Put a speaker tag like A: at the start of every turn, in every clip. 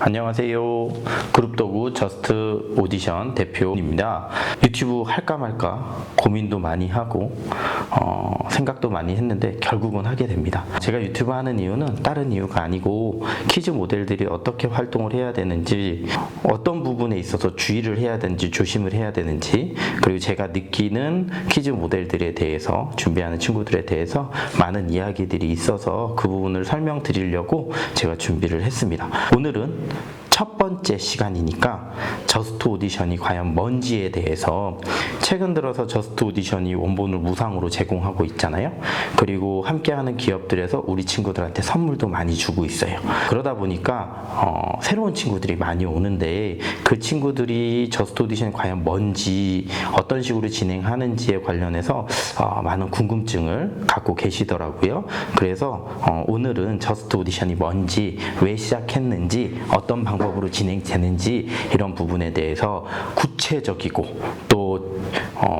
A: 안녕하세요. 그룹도구 저스트 오디션 대표입니다. 유튜브 할까 말까 고민도 많이 하고 생각도 많이 했는데 결국은 하게 됩니다. 제가 유튜브 하는 이유는 다른 이유가 아니고 퀴즈 모델들이 어떻게 활동을 해야 되는지, 어떤 부분에 있어서 주의를 해야 되는지, 조심을 해야 되는지, 그리고 제가 느끼는 퀴즈 모델들에 대해서, 준비하는 친구들에 대해서 많은 이야기들이 있어서 그 부분을 설명드리려고 제가 준비를 했습니다. 오늘은 첫 번째 시간이니까 저스트 오디션이 과연 뭔지에 대해서, 최근 들어서 저스트 오디션이 원본을 무상으로 제공하고 있잖아요. 그리고 함께하는 기업들에서 우리 친구들한테 선물도 많이 주고 있어요. 그러다 보니까 새로운 친구들이 많이 오는데, 그 친구들이 저스트 오디션이 과연 뭔지, 어떤 식으로 진행하는지에 관련해서 많은 궁금증을 갖고 계시더라고요. 그래서 오늘은 저스트 오디션이 뭔지, 왜 시작했는지, 어떤 방법으로 진행되는지, 이런 부분에 대해서 구체적이고 또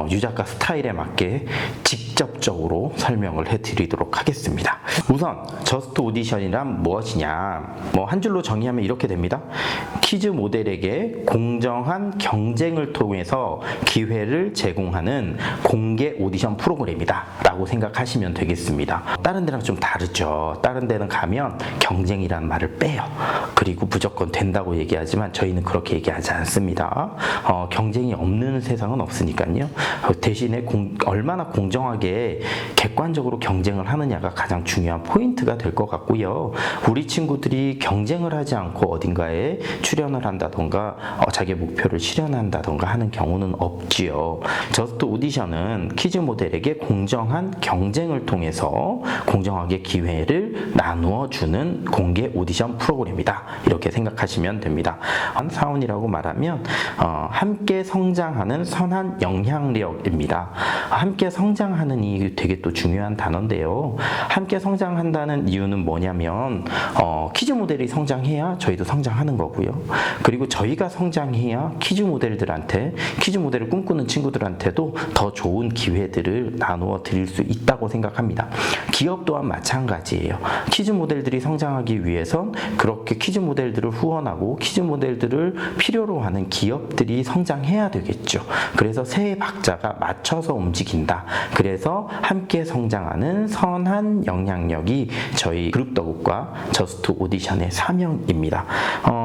A: 유작가 스타일에 맞게 직접적으로 설명을 해드리도록 하겠습니다. 우선 저스트 오디션이란 무엇이냐, 한 줄로 정의하면 이렇게 됩니다. 퀴즈 모델에게 공정한 경쟁을 통해서 기회를 제공하는 공개 오디션 프로그램이다 라고 생각하시면 되겠습니다. 다른 데랑 좀 다르죠. 다른 데는 가면 경쟁이라는 말을 빼요. 그리고 무조건 된다고 얘기하지만 저희는 그렇게 얘기하지 않습니다. 경쟁이 없는 세상은 없으니까요. 대신에 얼마나 공정하게 객관적으로 경쟁을 하느냐가 가장 중요한 포인트가 될 것 같고요. 우리 친구들이 경쟁을 하지 않고 어딘가에 출연을 한다던가 자기의 목표를 실현한다던가 하는 경우는 없지요. 저스트 오디션은 퀴즈 모델에게 공정한 경쟁을 통해서 공정하게 기회를 나누어 주는 공개 오디션 프로그램이다, 이렇게 생각하시면 됩니다. 사원이라고 말하면 함께 성장하는 선한 영향력입니다. 함께 성장하는 이 되게 또 중요한 단어인데요. 함께 성장한다는 이유는 뭐냐면 퀴즈 모델이 성장해야 저희도 성장하는 거고요. 그리고 저희가 성장해야 퀴즈 모델들한테, 퀴즈 모델을 꿈꾸는 친구들한테도 더 좋은 기회들을 나누어 드릴 수 있다고 생각합니다. 기업 또한 마찬가지예요. 퀴즈 모델들이 성장하기 위해선 그렇게 퀴즈 모델들을 후원하고 퀴즈 모델들을 필요로 하는 기업들이 성장해야 되겠죠. 그래서 세 박자가 맞춰서 움직인다. 그래서 함께 성장하는 선한 영향력이 저희 그룹더국과 저스트 오디션의 사명입니다.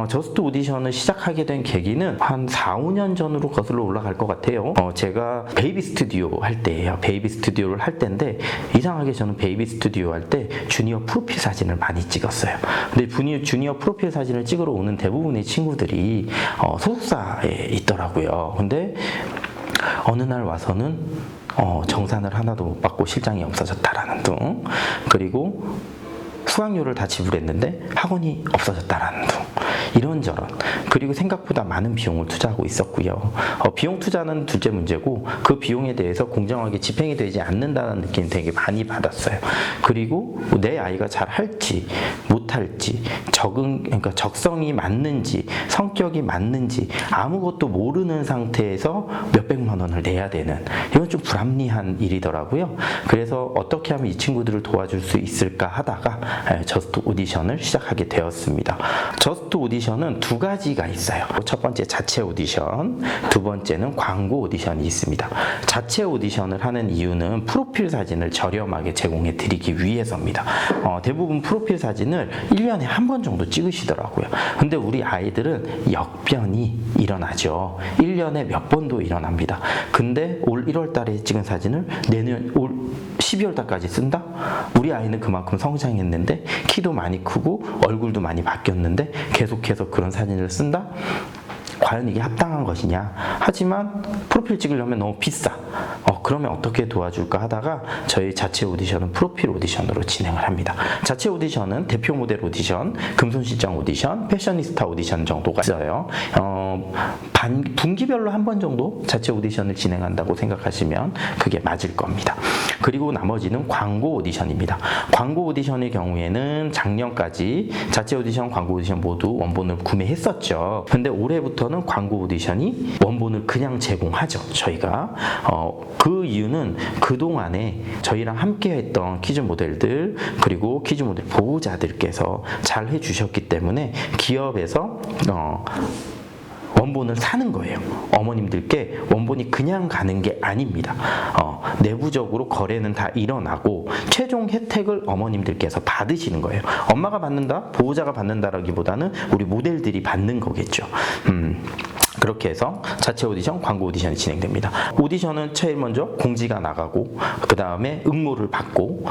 A: 저스트 오디션을 시작하게 된 계기는 한 4, 5년 전으로 거슬러 올라갈 것 같아요. 제가 베이비 스튜디오 할 때예요. 베이비 스튜디오를 할 때인데, 이상하게 저는 베이비 스튜디오 할 때 주니어 프로필 사진을 많이 찍었어요. 근데 주니어 프로필 사진을 찍으러 오는 대부분의 친구들이 소속사에 있더라고요. 근데 어느 날 와서는 정산을 하나도 못 받고 실장이 없어졌다라는 둥, 그리고 수강료를 다 지불했는데 학원이 없어졌다라는 둥, 이런저런. 그리고 생각보다 많은 비용을 투자하고 있었고요. 비용 투자는 둘째 문제고, 그 비용에 대해서 공정하게 집행이 되지 않는다는 느낌 되게 많이 받았어요. 그리고 내 아이가 잘 할지 못할지, 그러니까 적성이 맞는지 성격이 맞는지 아무것도 모르는 상태에서 몇백만 원을 내야 되는, 이건 좀 불합리한 일이더라고요. 그래서 어떻게 하면 이 친구들을 도와줄 수 있을까 하다가 저스트 오디션을 시작하게 되었습니다. 저스트 오디션은 두 가지가 있어요. 첫 번째 자체 오디션, 두 번째는 광고 오디션이 있습니다. 자체 오디션을 하는 이유는 프로필 사진을 저렴하게 제공해 드리기 위해서입니다. 대부분 프로필 사진을 1년에 한 번 정도 찍으시더라고요. 근데 우리 아이들은 역변이 일어나죠. 1년에 몇 번도 일어납니다. 근데 올 1월 달에 찍은 사진을 내년 올 12월 달까지 쓴다? 우리 아이는 그만큼 성장했는데, 키도 많이 크고 얼굴도 많이 바뀌었는데 계속해서 그런 사진을 쓴다? 과연 이게 합당한 것이냐? 하지만 프로필 찍으려면 너무 비싸. 그러면 어떻게 도와줄까 하다가 저희 자체 오디션은 프로필 오디션으로 진행을 합니다. 자체 오디션은 대표 모델 오디션, 금손실장 오디션, 패셔니스타 오디션 정도가 있어요. 분기별로 한 번 정도 자체 오디션을 진행한다고 생각하시면 그게 맞을 겁니다. 그리고 나머지는 광고 오디션입니다. 광고 오디션의 경우에는 작년까지 자체 오디션, 광고 오디션 모두 원본을 구매했었죠. 근데 올해부터는 광고 오디션이 원본을 그냥 제공하죠. 저희가 그 이유는 그동안에 저희랑 함께 했던 퀴즈 모델들 그리고 퀴즈 모델 보호자들께서 잘 해주셨기 때문에 기업에서 원본을 사는 거예요. 어머님들께 원본이 그냥 가는 게 아닙니다. 내부적으로 거래는 다 일어나고 최종 혜택을 어머님들께서 받으시는 거예요. 엄마가 받는다, 보호자가 받는다라기보다는 우리 모델들이 받는 거겠죠. 그렇게 해서 자체 오디션, 광고 오디션이 진행됩니다. 오디션은 제일 먼저 공지가 나가고 그 다음에 응모를 받고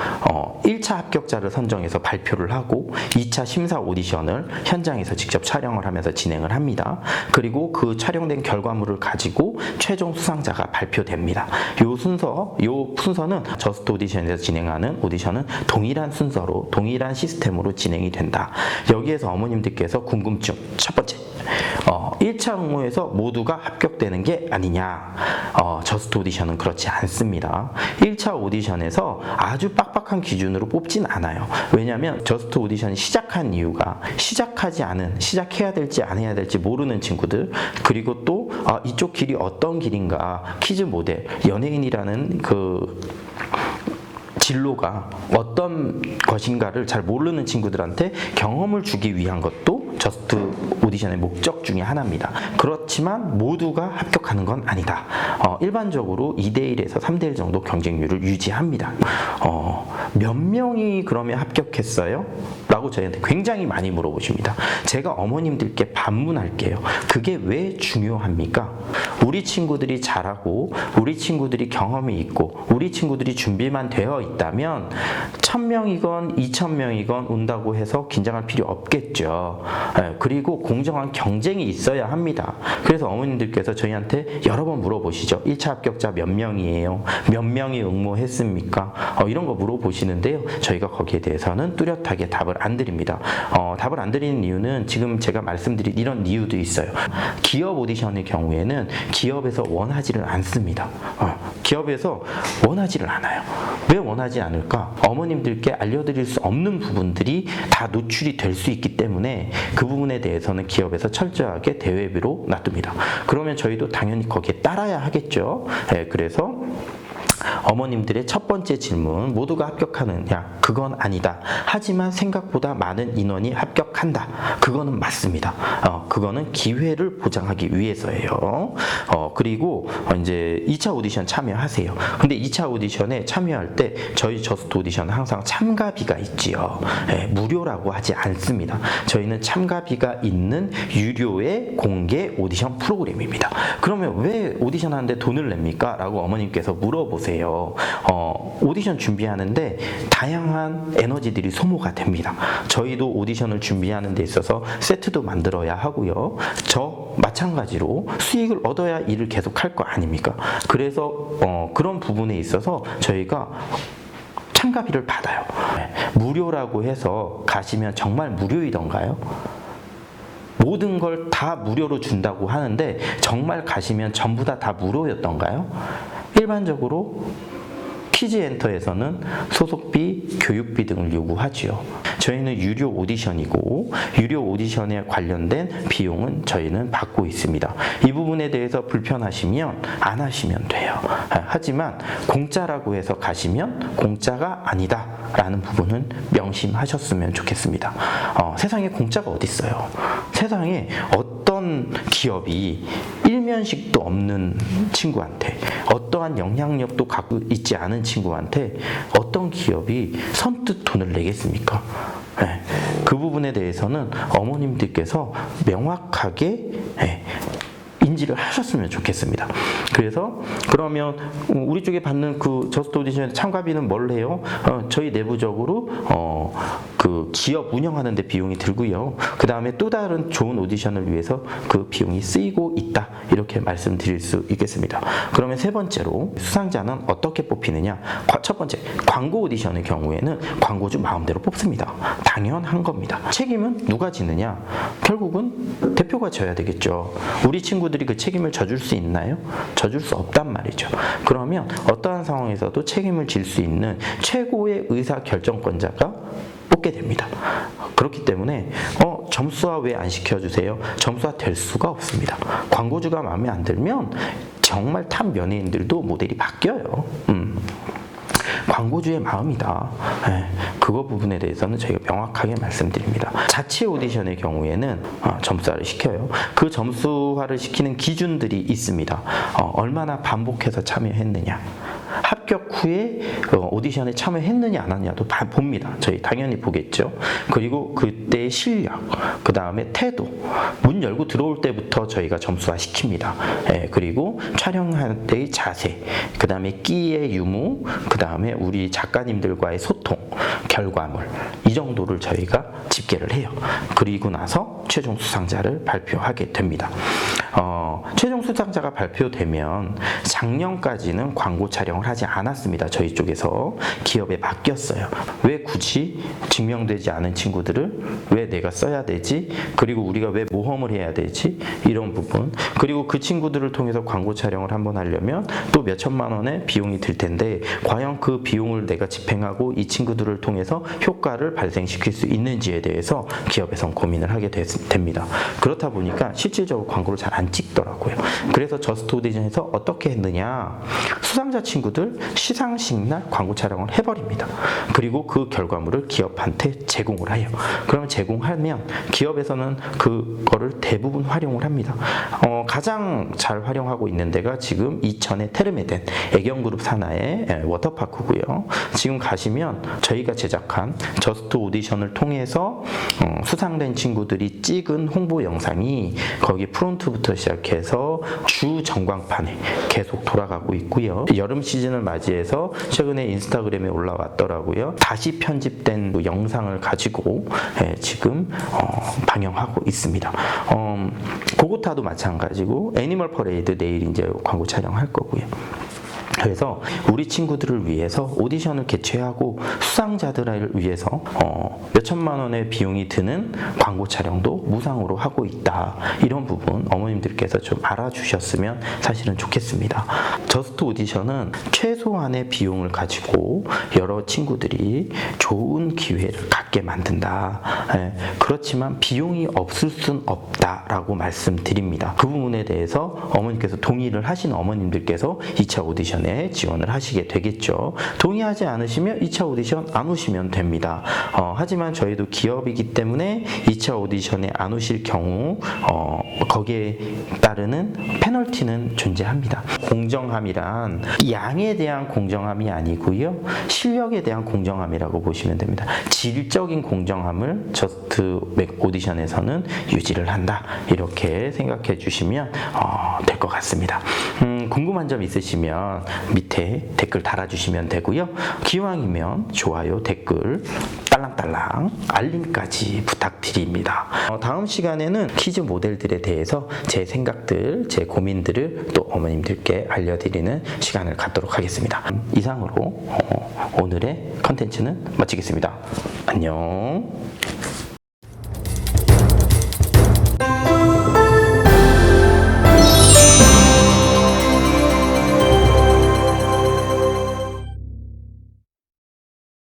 A: 1차 합격자를 선정해서 발표를 하고 2차 심사 오디션을 현장에서 직접 촬영을 하면서 진행을 합니다. 그리고 그 촬영된 결과물을 가지고 최종 수상자가 발표됩니다. 요 순서는 저스트 오디션에서 진행하는 오디션은 동일한 순서로 동일한 시스템으로 진행이 된다. 여기에서 어머님들께서 궁금증 첫 번째 1차 응모에서 모두가 합격되는 게 아니냐. 저스트 오디션은 그렇지 않습니다. 1차 오디션에서 아주 빡빡한 기준으로 뽑진 않아요. 왜냐하면 저스트 오디션이 시작한 이유가 시작해야 될지 안 해야 될지 모르는 친구들 그리고 또 이쪽 길이 어떤 길인가 퀴즈 모델, 연예인이라는 그 진로가 어떤 것인가를 잘 모르는 친구들한테 경험을 주기 위한 것도 저스트 오디션의 목적 중에 하나입니다. 그렇지만 모두가 합격하는 건 아니다. 일반적으로 2대1에서 3대1 정도 경쟁률을 유지합니다. 몇 명이 그러면 합격했어요? 라고 저희한테 굉장히 많이 물어보십니다. 제가 어머님들께 반문할게요. 그게 왜 중요합니까? 우리 친구들이 잘하고 우리 친구들이 경험이 있고 우리 친구들이 준비만 되어 있다면 1000명이건 2000명이건 온다고 해서 긴장할 필요 없겠죠. 그리고 공정한 경쟁이 있어야 합니다. 그래서 어머님들께서 저희한테 여러 번 물어보시죠. 1차 합격자 몇 명이에요? 몇 명이 응모했습니까? 이런 거 물어보시는데요. 저희가 거기에 대해서는 뚜렷하게 답을 안 드립니다. 답을 안 드리는 이유는 지금 제가 말씀드린 이런 이유도 있어요. 기업 오디션의 경우에는 기업에서 원하지를 않습니다. 기업에서 원하지를 않아요. 왜 원하지 않을까? 어머님들께 알려드릴 수 없는 부분들이 다 노출이 될 수 있기 때문에 그 부분에 대해서는 기업에서 철저하게 대외비로 놔둡니다. 그러면 저희도 당연히 거기에 따라야 하겠죠. 그래서 어머님들의 첫 번째 질문, 모두가 합격하느냐? 그건 아니다. 하지만 생각보다 많은 인원이 합격한다. 그거는 맞습니다. 그거는 기회를 보장하기 위해서예요. 그리고 이제 2차 오디션 참여하세요. 근데 2차 오디션에 참여할 때 저희 저스트 오디션은 항상 참가비가 있지요. 무료라고 하지 않습니다. 저희는 참가비가 있는 유료의 공개 오디션 프로그램입니다. 그러면 왜 오디션 하는데 돈을 냅니까? 라고 어머님께서 물어보세요. 오디션 준비하는데 다양한 에너지들이 소모가 됩니다. 저희도 오디션을 준비하는 데 있어서 세트도 만들어야 하고요. 저 마찬가지로 수익을 얻어야 일을 계속 할 거 아닙니까? 그래서 그런 부분에 있어서 저희가 참가비를 받아요. 무료라고 해서 가시면 정말 무료이던가요? 모든 걸 다 무료로 준다고 하는데 정말 가시면 전부 다 무료였던가요? 일반적으로 퀴즈엔터에서는 소속비, 교육비 등을 요구하지요. 저희는 유료 오디션이고 유료 오디션에 관련된 비용은 저희는 받고 있습니다. 이 부분에 대해서 불편하시면 안 하시면 돼요. 하지만 공짜라고 해서 가시면 공짜가 아니다 라는 부분은 명심하셨으면 좋겠습니다. 세상에 공짜가 어디 있어요? 세상에 어떤 기업이 일면식도 없는 친구한테 어떠한 영향력도 갖고 있지 않은 친구한테 어떤 기업이 선뜻 돈을 내겠습니까? 그 부분에 대해서는 어머님들께서 명확하게 인지를 하셨으면 좋겠습니다. 그래서 그러면 우리 쪽에 받는 그 저스트 오디션 참가비는 뭘 해요? 저희 내부적으로 그 기업 운영하는 데 비용이 들고요. 그 다음에 또 다른 좋은 오디션을 위해서 그 비용이 쓰이고 있다. 이렇게 말씀드릴 수 있겠습니다. 그러면 세 번째로 수상자는 어떻게 뽑히느냐? 첫 번째, 광고 오디션의 경우에는 광고주 마음대로 뽑습니다. 당연한 겁니다. 책임은 누가 지느냐? 결국은 대표가 져야 되겠죠. 우리 친구들이 그 책임을 져줄 수 있나요? 져줄 수 없단 말이죠. 그러면 어떠한 상황에서도 책임을 질 수 있는 최고의 의사 결정권자가 뽑게 됩니다. 그렇기 때문에 점수화 왜 안 시켜주세요? 점수화 될 수가 없습니다. 광고주가 마음에 안 들면 정말 탑 연예인들도 모델이 바뀌어요. 광고주의 마음이다. 그거 부분에 대해서는 저희가 명확하게 말씀드립니다. 자체 오디션의 경우에는 점수화를 시켜요. 그 점수화를 시키는 기준들이 있습니다. 얼마나 반복해서 참여했느냐, 합격 후에 오디션에 참여했느냐 안 하느냐도 봅니다. 저희 당연히 보겠죠. 그리고 그때의 실력, 그 다음에 태도, 문 열고 들어올 때부터 저희가 점수화 시킵니다. 그리고 촬영할 때의 자세, 그 다음에 끼의 유무, 그 다음에 우리 작가님들과의 소통, 결과물, 이 정도를 저희가 집계를 해요. 그리고 나서 최종 수상자를 발표하게 됩니다. 최종 수상자가 발표되면 작년까지는 광고 촬영을 하지 않았습니다. 저희 쪽에서 기업에 맡겼어요. 왜 굳이 증명되지 않은 친구들을 왜 내가 써야 되지? 그리고 우리가 왜 모험을 해야 되지? 이런 부분. 그리고 그 친구들을 통해서 광고 촬영을 한번 하려면 또 몇 천만 원의 비용이 들 텐데 과연 그 비용을 내가 집행하고 이 친구들을 통해서 효과를 발생시킬 수 있는지에 대해서 기업에선 고민을 하게 됩니다. 그렇다 보니까 실질적으로 광고를 잘 안 찍더라고요. 그래서 저스트 오디션에서 어떻게 했느냐? 수상자 친구들 시상식 날 광고 촬영을 해버립니다. 그리고 그 결과물을 기업한테 제공을 해요. 그러면 제공하면 기업에서는 그거를 대부분 활용을 합니다. 가장 잘 활용하고 있는 데가 지금 이천의 테르메덴 애경그룹 산하의 워터파크고요. 지금 가시면 저희가 제작한 저스트 오디션을 통해서 수상된 친구들이 찍은 홍보 영상이 거기 프론트부터 시작해서 주 전광판에 계속 돌아가고 있고요. 여름 시즌을 맞이해서 최근에 인스타그램에 올라왔더라고요. 다시 편집된 그 영상을 가지고 지금 방영하고 있습니다. 고고타도 마찬가지고 애니멀 퍼레이드 내일 이제 광고 촬영할 거고요. 그래서 우리 친구들을 위해서 오디션을 개최하고 수상자들을 위해서 몇 천만 원의 비용이 드는 광고 촬영도 무상으로 하고 있다. 이런 부분 어머님들께서 좀 알아주셨으면 사실은 좋겠습니다. 저스트 오디션은 최소한의 비용을 가지고 여러 친구들이 좋은 기회를 갖게 만든다. 그렇지만 비용이 없을 순 없다라고 말씀드립니다. 그 부분에 대해서 어머님께서 동의를 하신 어머님들께서 2차 오디션에 지원을 하시게 되겠죠. 동의하지 않으시면 2차 오디션 안 오시면 됩니다. 하지만 저희도 기업이기 때문에 2차 오디션에 안 오실 경우 거기에 따르는 페널티는 존재합니다. 공정함이란 양에 대한 공정함이 아니고요. 실력에 대한 공정함이라고 보시면 됩니다. 질적인 공정함을 저스트 오디션에서는 유지를 한다. 이렇게 생각해 주시면 될 것 같습니다. 궁금한 점 있으시면 밑에 댓글 달아주시면 되고요. 기왕이면 좋아요, 댓글, 딸랑딸랑, 알림까지 부탁드립니다. 다음 시간에는 퀴즈 모델들에 대해서 제 생각들, 제 고민들을 또 어머님들께 알려드리는 시간을 갖도록 하겠습니다. 이상으로 오늘의 컨텐츠는 마치겠습니다. 안녕.